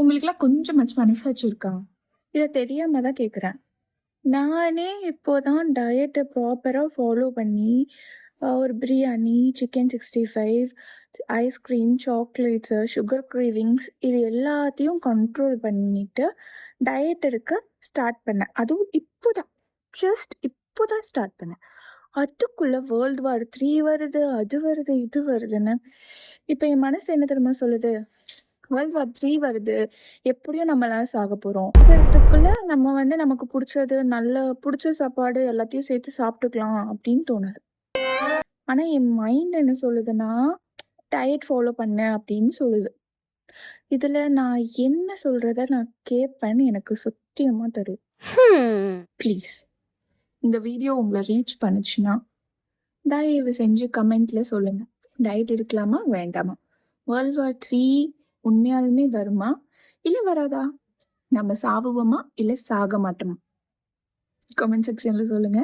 உங்களுக்குலாம் கொஞ்சமாச்சும் மனசாட்சி இருக்கா? இத தெரியாம தான் கேட்குறேன். நானே இப்போதான் டயட்ட ப்ராப்பரா ஃபாலோ பண்ணி, ஒரு biryani, chicken 65, ice cream, chocolates, sugar cravings இது எல்லாத்தையும் கண்ட்ரோல் பண்ணிட்டு, டயட் இருக்க ஸ்டார்ட் பண்ணேன். அதுவும் இப்போதான், ஜஸ்ட் இப்போதான் ஸ்டார்ட் பண்ணேன். அதுக்குள்ள வேர்ல்டு வார் 3 வருது, அது வருது, இது வருதுன்னு. இப்ப என் மனசு என்ன தெரியுமா சொல்லுது? வேர்ல்ட் வார் 3 வருது. எப்படியும் நம்மலாம் சாக போறோம். சாகறதுக்குள்ள நம்ம நமக்கு புடிச்சது, புடிச்ச சாப்பாடு எல்லாத்தையும் சேர்த்து சாப்பிட்டுக்கலாம் அப்படின்னு தோணுது. ஆனா என் மைண்ட் என்ன சொல்லுதுன்னா, டயட் ஃபாலோ பண்ணு அப்படின்னு சொல்லுது. இதுல நான் என்ன சொல்றத நான் கேட்பேன்னு எனக்கு சத்தியமா தெரியும். ப்ளீஸ் இந்த வீடியோ உங்கள ரீச் பண்ணுச்சுன்னா, தயவு செஞ்சு கமெண்ட்ல சொல்லுங்க. டயட் இருக்கலாமா? வேண்டாமா? வேர்ல்ட் வார் 3 உண்மையாலுமே வருமா? இல்ல வராதா? நம்ம சாவுவோமா? இல்ல சாக மாட்டோமா? கமெண்ட் செக்ஷன்ல சொல்லுங்க.